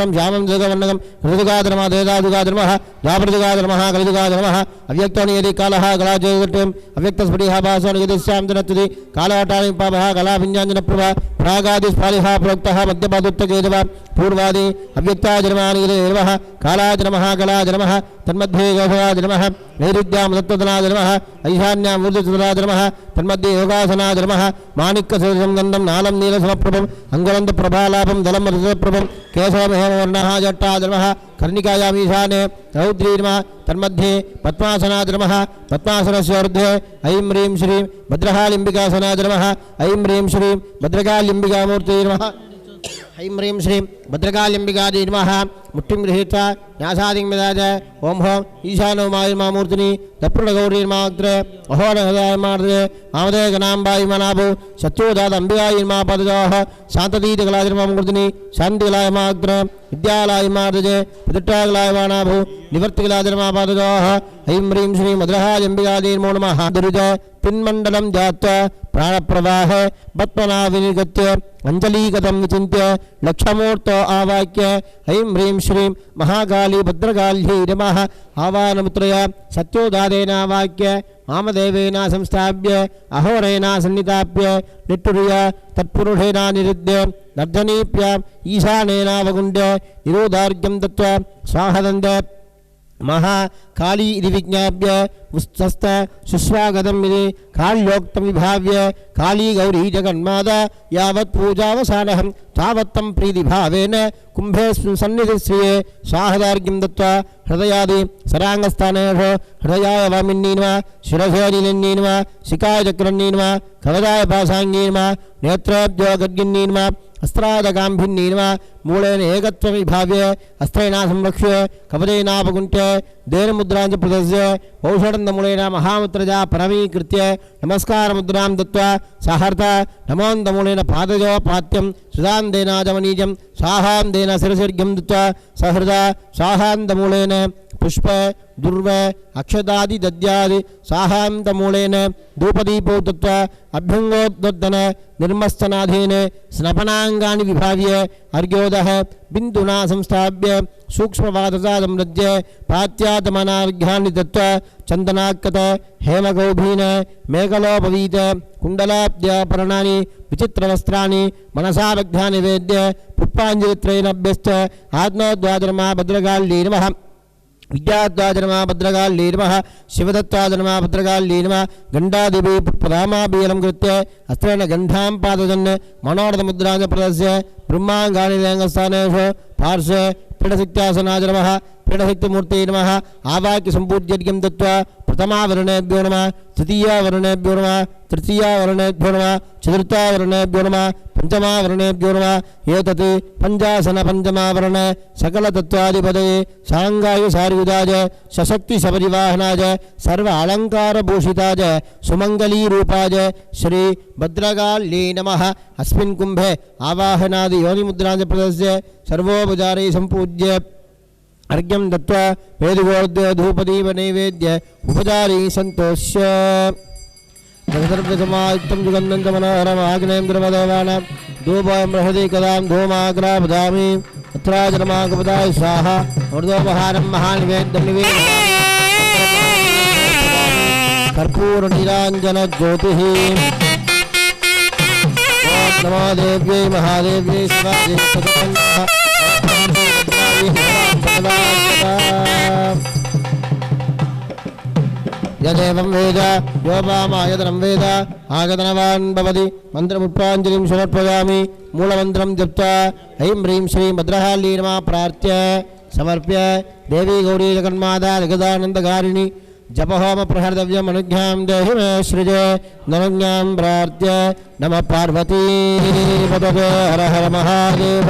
श्यामं श्यामं जगवन्नगं ऋतुगाद नमः देदादुगाद नमः द्वापरदुगाद नमः कलिदुगाद नमः अव्यक्तानि यदि कालः कलाजयगट्यं अव्यक्तस्फटिः भासो यदिश्यां जनत्ति कालवटानि पापः कलाभिञ्जाञ्जनप्रभा प्रागादिस्फालिः प्रोक्तः मध्यपादुत्तकेजव पूर्वादि अव्यक्ताजनमानि यदेवः कालाज नमः कलाज नमः तन्मध्ये योगाज नमः नैरुद्यां दत्तदनाज नमः ऐशान्यां ऊर्ध्वचतुराज नमः तन्मध्ये योगासनाज नमः माणिक्यसदृशं गन्धं नालं नीलसमप्रभम् अङ्गुलन्तप्रभालाभं दलं रजतप्रभं केशवमहेमवर्णः जट्टाज नमः कर्णिकायामीशाने रौद्री नमः तन्मध्ये पद्मासनाज नमः पद्मासनस्य ऊर्ध्वे ऐं ह्रीं श्रीं भद्रकालिम्बिकासनाज नमः ऐं ह्रीं श्रीं भद्रकालिम्बिकामूर्तये नमः ऐं ह्रीं श्रीं भद्रकालिम्बिकादि नमः मुट्टिं गृहीत्वा न्यासादिं विदाय ओं हों ईशानो मायूर्मामूर्तिनि दप्रणगौरीर्माग्रे अहोनहृदयमार्दे मामदे गणाम्बायुमनाभो शत्रुदाद अम्बिकायुर्मापदयोः शान्ततीतकलायुर्मामूर्तिनि शान्तिकलायमाग्रे विद्यालयमार्दे प्रतिष्ठाकलायमानाभो निवर्तिकलायुर्मापदयोः ऐं ह्रीं श्रीं भद्रकालिम्बिकादिर्मो नमः दुर्जय पिन्मण्डलं जात्वा प्राणप्रवाहे पद्मनाभिनिगत्य अंजलीगतं विचिन्त्य लक्षमूर्तो आवाक्य ऐं ह्रीं श्रीं महाकाली भद्रकाल्यै नमः आवाहनमुद्रया सत्योदादेनावाक्य वामदेवेन संस्थाप्य अहोरेण सन्निधाप्य निट्टुर्य तत्पुरुषेण निरुद्य नर्धनीप्य ईशानेनावगुण्ड्य निरोधार्घ्यं दत्त्वा स्वाहदन्त महाकाली इति विज्ञाप्य उस्तस्थ सुस्वागतम् इति काल्योक्तं विभाव्य काली गौरी जगन्माता यावत् पूजावसानहं तावत्तं प्रीतिभावेन कुम्भेऽस्मिन् सन्निधिश्रिये स्वाहदार्घ्यं दत्त्वा हृदयादि सराङ्गस्थानेषु हृदयाय वामिन्नी नमः शिरसे निलिन्नी नमः शिखाय चक्रन्नी नमः कवचाय पासाङ्गी नमः नेत्रेभ्यो गद्गिन्नी नमः अस्त्रादगाम्भिन्नी नमः मूलेन एकत्वं विभाव्य अस्त्रेण संरक्ष्य कवचेनापकुण्ठ्य देनमुद्रां च प्रदस्य औषधन्दमूलेन महामुद्रजा परमीकृत्य नमस्कारमुद्रां दत्त्वा सहर्थ नमोन्दमूलेन पादयोपात्यं सुधान्देनाजमनीजं स्वाहान्देन शिरसिर्घ्यं दत्त्वा सहृद स्वाहान्दमूलेन पुष्प दुर्व अक्षदादि दद्यादि साहान्तमूलेन धूपदीपौ दत्त्वा अभ्यङ्गोद्वद्दन निर्मस्तनाधीन स्नपनाङ्गानि विभाव्य अर्घ्योदः बिन्दुना संस्थाप्य सूक्ष्मवादसा संरज्य पात्यातमनार्घ्यानि दत्त्वा चन्दनाकृत हेमगौभीन मेघलोपवीत कुण्डलाब्द्यापरणानि विचित्रवस्त्राणि मनसावग्ध्या निवेद्य पुष्पाञ्जलित्रयेण अभ्यस्य आत्मोद्वादनमा भद्रकाल्यै नमः विद्याद्वाजनमा भद्रकाल्यै नमः शिवदत्ताजनमा भद्रकाल्यै नमः गण्डादिभिः पुष्परामाभिः कृत्य अस्त्रेण गण्डां पादजन् मनोरथमुद्रां च प्रदस्य ब्रह्माङ्गानि लिङ्गस्थानेषु पार्श्वे पीठशक्त्यासनाय नमः पीठशक्तिमूर्तये नमः आवाक्य सम्पूज्यर्घ्यं दत्त्वा प्रथमावरणेभ्यो नमः तृतीयावरणेभ्यो नमः तृतीयावरणेभ्यो नमः चतुर्थावरणेभ्यो नमः पंचमावरणेभ्यो नमः एतत् पञ्चासन पञ्चमावरण सकलतत्त्वाधिपतये साङ्गाय सारियुधाय सशक्ति सपरिवाहनाय सर्व अलङ्कारभूषिताय सुमङ्गलीरूपाय श्री भद्रकाल्यै नमः। अस्मिन् कुम्भे आवाहनादि योनिमुद्रां च प्रदस्य सर्वोपचारैः सम्पूज्य अर्घ्यं दत्त्वा वेदगोर्ध्व धूपदीप नैवेद्य उपचारैः सन्तोष्य सर्वसमायुक्तं सुगन्धं च मनोहरम् आग्नेयं द्रवदेवानां धूपोऽयं बृहति कदां धूमाग्रापदामि अत्राजनमागपदाय स्वाहा वर्धोपहारं महानिवेद्यं निवेदयामि कर्पूरनीराञ्जनज्योतिः। ॐ नमो देव्यै महादेव्यै शिवायै यदेवं वेद यो वामायतनं वेद आगतनवान् भवति मन्त्रपुष्पाञ्जलिं समर्पयामि। मूलमन्त्रं जप्त्वा ऐं ह्रीं श्रीं भद्रकाल्यै नमः प्रार्थ्य समर्प्य देवी गौरी जगन्माता जगदानन्दकारिणी जपहोम प्रहर्तव्यम् अनुज्ञां देहि मे सृजे ननुज्ञां प्रार्थ्य नमः पार्वती पतये हर हर महादेव।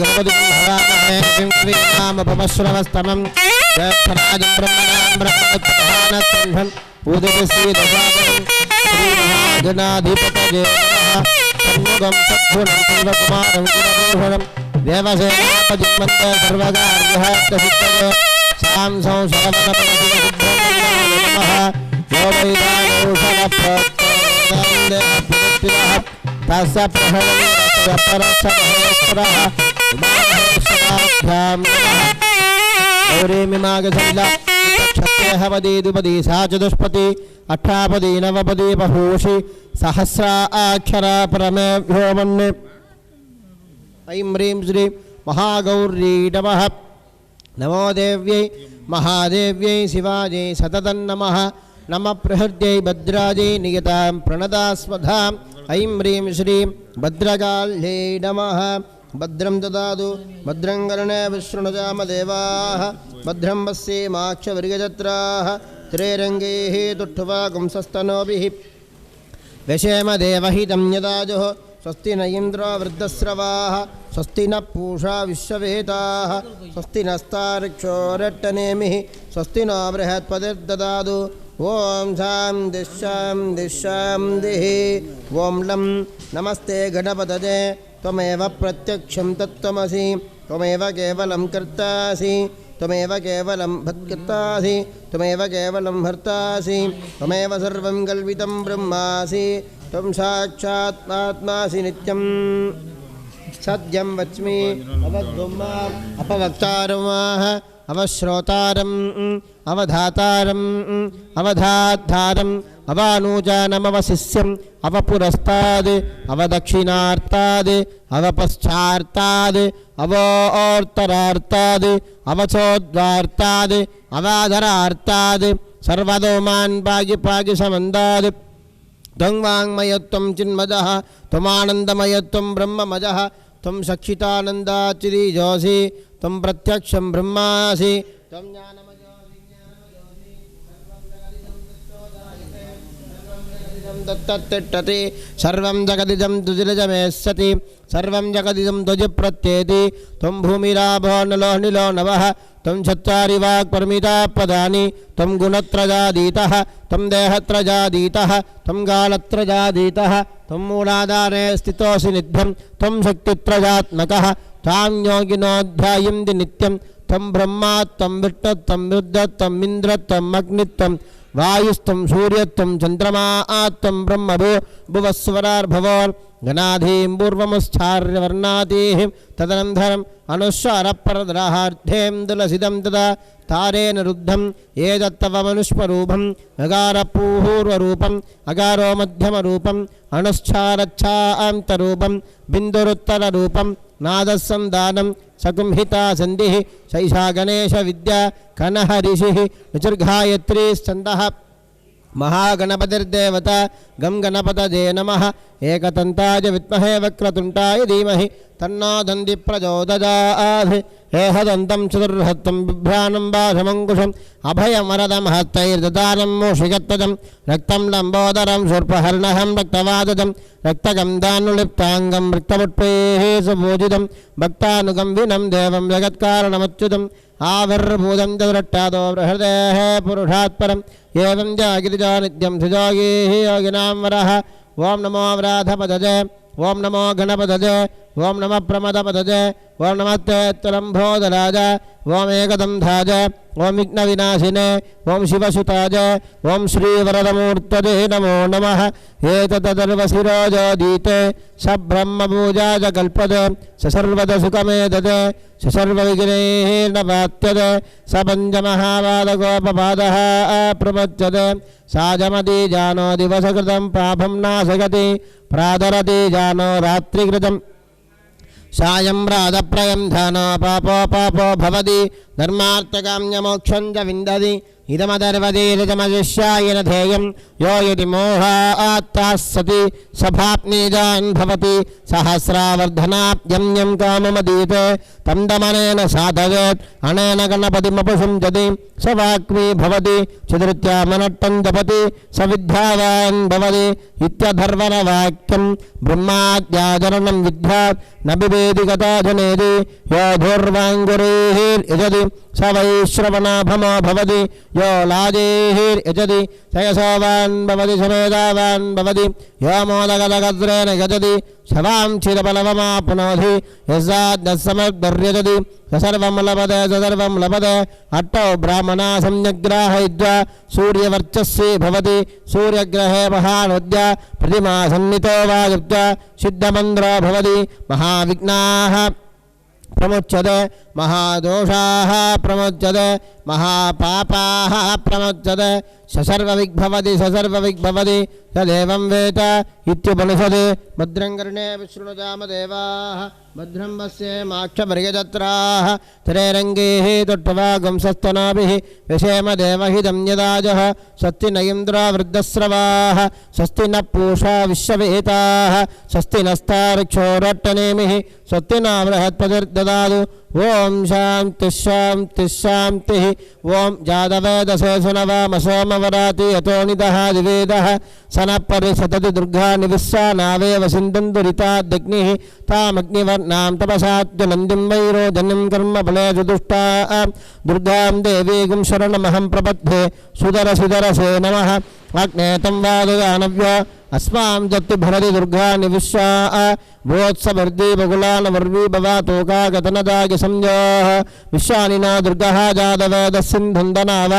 गणपतिं हवामहे कविं कवीनामुपमश्रवस्तमं ज्येष्ठराजं ब्रह्मणां ब्रह्मोत्तमहानस्तम्भं पूजितश्रीदशादनं श्रीमहागणाधिपतये नमः षण्मुखं सद्गुणं शिवकुमारं गुणभूषणं देवसेनापतिं वन्दे सर्वकार्यसिद्धये सांसं शरवणपतिसुब्रह्मण्याय नमः यो वैदानौषधप्रोक्तः तस्य प्रहरणस्य परस्य महेश्वरः उमामहेश्वराभ्यां नमः गौरीमिमागशैला क्षत्रेहवदी द्विपदी सा चतुष्पदी अष्टापदी नवपदी बहूषि सहस्रा आक्षरा परमेभ्यो मन्ये ऐं ह्रीं श्री महागौरी नमः नमो देव्यै महादेव्यै शिवायै सततं नमः नमः प्रहृद्यै भद्रायै नियतां प्रणदास्मधाम् ऐं ह्रीं श्रीं भद्रकाल्यै नमः भद्रं ददातु भद्रं कर्णे विशृणुजामदेवाः भद्रं पश्येमाक्षवीर्यजत्राः त्रिरङ्गैः तुष्टुवागुंसस्तनोभिः व्यशेमदेवहितं यदाजुः स्वस्ति न इन्द्रो वृद्धस्रवाः स्वस्ति न पूषा विश्ववेदाः स्वस्ति नस्तार्क्ष्योरट्टनेमिः स्वस्ति नो बृहस्पतिर्ददातु ओम शांति शांति शांतिः ओम लं नमस्ते गणपतये त्वमेव प्रत्यक्षं तत्त्वमसि त्वमेव केवलं कर्तासि त्वमेव केवलं भक्तासि त्वमेव केवलं हर्तासि त्वमेव सर्वं कल्पितं ब्रह्मासि त्वं साक्षात् आत्मासि नित्यं सत्यं वच्मि अवद्ब्रह्माम् अपवक्तारमाः अवश्रोतारम् अवधातारम् अवधाद्धारम् अवानूजानमवशिष्यम् अवपुरस्ताद् अवदक्षिणार्ताद् अवपश्चार्ताद् अवोत्तरार्ताद् अवचोद्वार्ताद् अवाधरार्ताद् सर्वदोमान् पागिपागिसमन्दाद् त्वं वाङ्मयत्वं चिन्मदः त्वमानन्दमयत्वं ब्रह्ममजः त्वं सक्षितानन्दाचिरीजोऽसि त्वं प्रत्यक्षं ब्रह्मासि त्वं दत्ततिष्ठति सर्वं जगदिदं तुजिलजमेष्यति सर्वं जगदिदं तुजि प्रत्येति त्वं भूमिराभो नलो निलो नवः त्वं चत्वारि वाक्परमिता पदानि त्वं गुणत्रजादीतः त्वं देहत्रजादीतः त्वं कालत्रजादीतः त्वं मूलाधारे स्थितोऽसि नित्यं त्वं शक्तित्रयात्मकः त्वां योगिनोऽध्यायन्ति नित्यं त्वं ब्रह्मा त्वं विष्णु त्वं रुद्र त्वं इन्द्र त्वं अग्नित्वं वायुस्त्वं सूर्यत्वं चन्द्रमा त्वं ब्रह्मभुवस्वरार्भवोर् गणाधीं पूर्वमुश्चार्यवर्णातीः तदनन्तरम् अनुस्वारपरद्राहार्थें तुलसितं तदा तारेण रुद्धं एतत्तव मनुष्यरूपं अगारपूर्वरूपम् अगारो मध्यमरूपम् अनुश्चारच्छान्तरूपं बिन्दुरुत्तररूपं नादस्सन्दानं सकुंहिता सन्धिः सैषा गणेशविद्या कनः ऋषिः ऋचुर्गायत्री स्कन्दः महागणपतिर्देवता गं गणपतये नमः एकदन्ताय विद्महे वक्रतुण्डाय धीमहि तन्नो दन्ति प्रचोदयात् एहदन्तं चतुर्हस्तं बिभ्राणं बाशमङ्कुशम् अभयमरदं हस्तैर्ददानं मूषिकत्वजं रक्तं लम्बोदरं शूर्पहर्णहं रक्तवादजं रक्तगन्धानुलिप्ताङ्गं रक्तपुष्पैः सुपूजितं भक्तानुगं विनं देवं जगत्कारणमच्युतम् आविर्भूतं चतुरट्टादो बृहदेः पुरुषात् परम् एवं जागिरिजा नित्यं सुजोगीः योगिनां वरः ओं नमो व्राधपदजे ओं नमो गणपतये ओं नमः प्रमदपदजे ओं नमस्ते त्वलम्भोदराज ओं एकदन्धाज ओं विघ्नविनाशिने ओं शिवसुताज ओं श्रीवरदमूर्तये नमो नमः एतदर्वशिरोजोदीते स ब्रह्मपूजाज कल्पते स सर्वदसुखमेदते स सर्वविघ्नैः न पात्यते स पञ्चमहापादकोपपादः प्रपच्यते साजमती जानो दिवसकृतं पापं नाशयति प्रातरति जानो रात्रिकृतं सायं रातप्रयं धानो पापो पापो भवति धर्मार्थकाम्यमोक्षं च विन्दति इदमदर्वदीरजमजिष्यायन ध्येयं यो यदि मोहात्ताः सति सभाप्नीजान् भवति सहस्रावर्धनाप्यं यं काममदीते तं दमनेन साधयेत् अनेन गणपतिमपुषं जति स वाक्मी भवति चतुर्थ्यामनट्टं जपति स विद्यावान् भवति इत्यधर्वणवाक्यं ब्रह्माद्याचरणं विद्यात् न बिभेति कथा जनेति यो धूर्वाङ्गुरीर्यजति स वैश्रवणाभमो भवति यो लाजेर्यजति स यशोवान् भवति स मेधावान् भवति यो मोदगदगद्रेण यजति शवां चिरबलवमाप्नोति यस्याद्यसमद्वर्यजति स सर्वं लभते स सर्वं लभते अट्टौ ब्राह्मणा सम्यग्राहयित्वा सूर्यवर्चस्वी भवति सूर्यग्रहे महानुद्य प्रतिमा सन्नितो वा युक्त्वा सिद्धमन्द्रो भवति महाविघ्नाः प्रमुच्यते महादोषाः प्रमुच्यते महापापाः प्रमुच्यते सर्वविग्भवति तदेवं वेद इत्युपनिषदि भद्रं कर्णे विशृणुताम देवाः भद्रं पश्येमाक्षपर्यजत्राः तिरैरङ्गैः तुट्टवागुंसस्तनाभिः विषेम देवहितं यदाजः स्वस्ति न इन्द्रो वृद्धस्रवाः स्वस्ति न पूषा विश्ववेताः स्वस्ति नस्तार्क्षोरट्टनेमिः स्वस्ति न बृहत्पतिर्ददातु ओम शांति शांति शांति ओम जातवेदसे सुनवामसोमवराति यतोनिदः दिवेदः सनपरिषदति दुर्गा निविश्वा नावेव सिन्धन्तु ऋतादग्निः तामग्निवर्णां तपसाद्यनन्दिं वैरोजनं कर्मफलेषु दुष्टा दुर्गां देवीं शरणमहं प्रपद्ये सुदरसे नमः अग्ने तं वादयानव्य अस्मां दत्ति भरति दुर्गा निविश्वा भोत्सवर्दी बगुलान वर्वी भवा तोका गतनदाग संजोः विश्वानिना दुर्गः जातवेद सिन्धुन्दनाव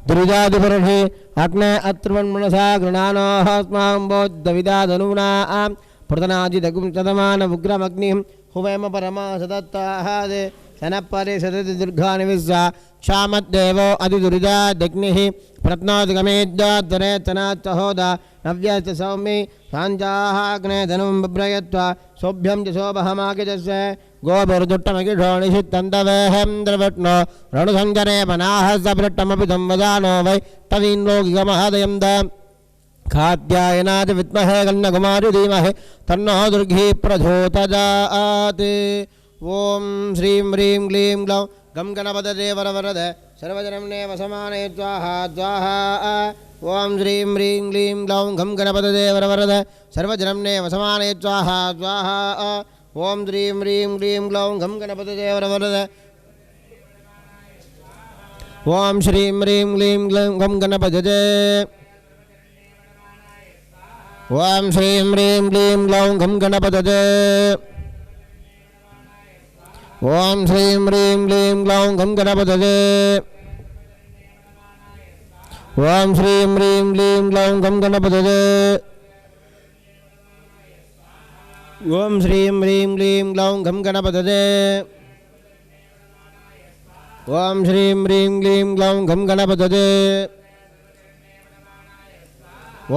दुर्जादिपुरुषे अग्ने अत्रुवन्मनसा गृणानोः अस्मां बोद्धविदाधनूनां प्रतनाजिदगुं चदमान उग्रमग्निं हुवेम परमा सदत्ताहादे सनपरिषदति दुर्गा निविश्वा क्षामद्देवो अधिदुरिजादग्निः प्रत्नोद्गमेद्याद्धरेतनात्तहोदा नव्यश्च सौम्ये साञ्जाहाग्ने धनुं बिभ्रयत्वा सोभ्यं च शोभहमाकिजस्य गोभिर्दुट्टमकिषोणिषित्तन्दवेहं द्रवट्नो रणुसञ्जरे मनाहसभृट्टमपि संवदानो वै तवीन्लोकिकमहदयं द खाद्यायनाच विद्महे कन्याकुमारी धीमहि तन्नो दुर्गी प्रचोदयात् ओम श्रीं ह्रीं क्लीं ग्लौं गं गणपतये वरवरद सर्वजनम्ने वसमाने स्वाहा स्वाहा ओम श्रीं ह्रीं क्लीं ग्लौं गं गणपतये वरवरद सर्वजनम्ने वसमाने स्वाहा स्वाहा ओम श्रीं ह्रीं क्लीं ग्लौं गं गणपतये वरवरद ओम श्रीं ह्रीं क्लीं ग्लौं गं गणपतये ओम श्रीं ह्रीं क्लीं ग्लौं गं गणपतये ओम श्रीं ह्रीं क्लीं ग्लौं गं गणपतये ओम श्रीं ह्रीं क्लीं ग्लौं गं गणपतये ओम श्रीं ह्रीं क्लीं ग्लौं गं गणपतये ओम श्रीं ह्रीं क्लीं ग्लौं गं गणपतये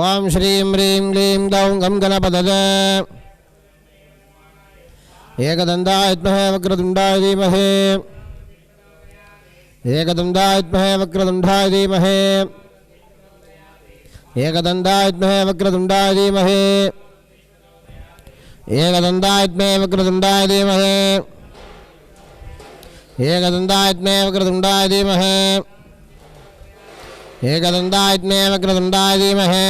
ओम श्रीं ह्रीं क्लीं ग्लौं गं गणपतये एकदन्ताय विद्महे वक्रतुण्डाय धीमहि एकदन्ताय विद्महे वक्रतुण्डाय धीमहि एकदन्ताय विद्महे वक्रतुण्डाय धीमहि एकदन्ताय विद्महे वक्रतुण्डाय धीमहि एकदन्ताय विद्महे वक्रतुण्डाय धीमहि एकदन्ताय विद्महे वक्रतुण्डाय धीमहि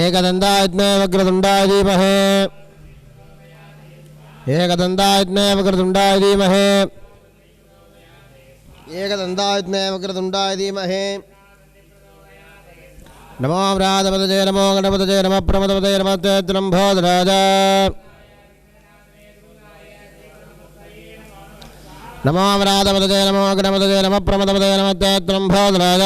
एकदन्ताय विद्महे वक्रतुण्डाय धीमहि एकदन्ताय विद्महे वक्रतुण्डाय धीमहि एकदन्ताय विद्महे वक्रतुण्डाय धीमहि नमो व्रातपतये नमो गणपतये नमः प्रमदपतये नमः तेत्रम्भोदराज नमो व्रातपतये नमो गणपतये नमः प्रमदपतये नमः तेत्रम्भोदराज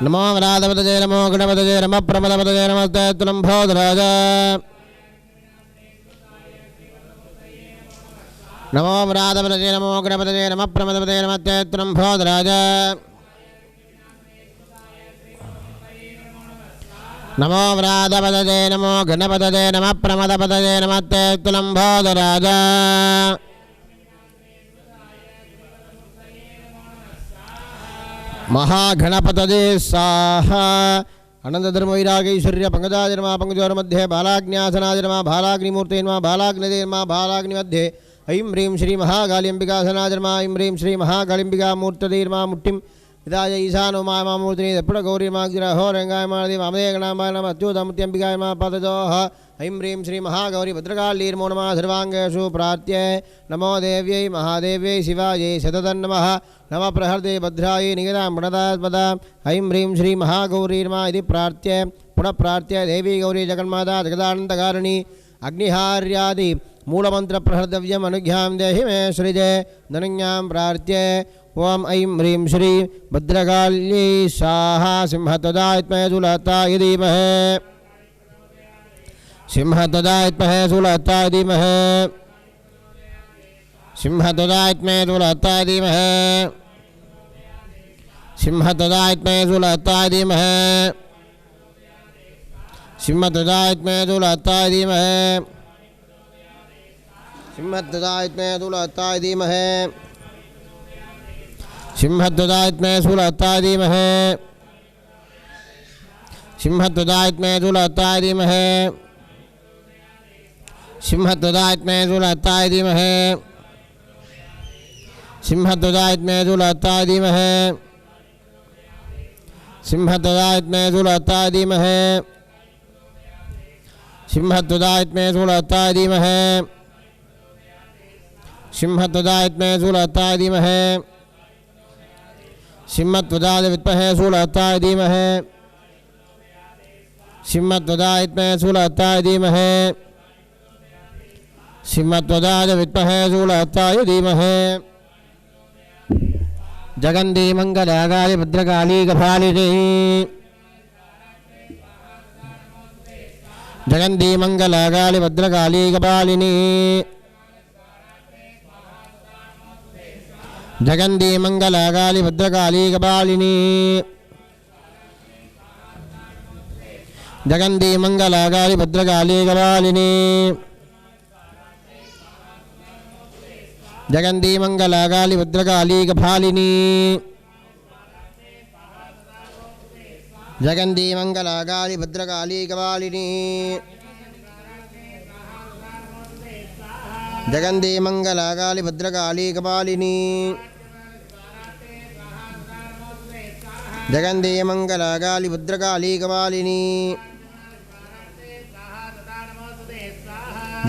नमो व्रातपतये नमो गणपतये नमः प्रमदपतये नमः तेत्रम्भोदराज नमो व्रातपतये नमो गणपतये नमः प्रमदपतये नमः तेत्रम्भोदराज नमो व्रातपतये नमो गणपतये नमः प्रमदपतये नमः तेत्रम्भोदराज महागणपतये स्वाहा अनंतधर्मवैरागैश्वर्य पंकजाजन्मा पंकजोर मध्ये बालाग्न्यासनाजन्मा बालाग्निमूर्तेन्मा बालाग्निदेन्मा बालाग्निमध्ये ऐं ह्रीं श्री महाकालिंबिकासनाजन्मा ऐं ह्रीं श्री महाकालिंबिका मूर्तदेर्मा मुट्टिं विदाय ईशानो मामूर्तिनि दक्षिणगौरीमाग्रहो रंगायमादि वामदेगणाम्बानमत्युतमुत्यम्बिकाय मा पदजोः ऐं ह्रीं श्री महागौरी भद्रकालीर्मो नमः सर्वाङ्गेषु प्रार्थ्ये नमो देव्यै महादेव्यै शिवायै शततन्नमः नमः प्रहर्दे भद्रायै निगदां प्रणदात्मदा ऐं ह्रीं श्री महागौरीर्मा इति प्रार्थ्ये पुनः प्रार्थ्ये देवी गौरी जगन्माता जगदानन्दकारिणी अग्निहार्यादि मूलमन्त्रप्रहर्तव्यम् अनुज्ञां देहि मे श्रीजे धनुज्ञां प्रार्थ्ये ओम ऐं ह्रीं श्री भद्रकाल्यै स्वाहा सिंहतदायत्महे सुलताय धीमहि सिंहतदायत्महे सुलताय धीमहि सिंहतदायत्महे सुलताय धीमहि सिंहतदायत्महे सुलताय धीमहि सिंहतदायत्महे सुलताय धीमहि सिंहतदायत्महे सुलताय धीमहि सिंहतदायत्महे सुलताय धीमहि सिंहतदायत्महे सुलताय धीमहि सिंहतदायत्महे सुलताय धीमहि सिंहतदायत्महे सुलताय धीमहि सिंहतदायत्महे सुलताय धीमहि सिंहतदायत्महे सुलताय धीमहि सिंहतदायत्महे सुलताय धीमहि सिंहत्वदाय विद्महे सुलताय धीमहि सिंहत्वदाय सुलताय धीमहि सिंहत्वदाय विद्महे सुलताय धीमहि जगन्दी मंगलाकाली भद्रकाली कपालिनी जगन्दी मंगलाकाली भद्रकाली कपालिनी जगन्दी मंगलाकाली भद्रकाली कपालिनी जगन्दी मंगलाकाली भद्रकाली कपालिनी जगन्दी मंगलाकाली भद्रकाली कपालिनी जगन्दी मंगलाकाली भद्रकाली कपालिनी जगन्दी मंगलाकाली भद्रकाली कपालिनी जगन्दी मंगलाकाली भद्रकाली कपालिनी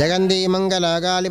जगन्दी मंगलाकाली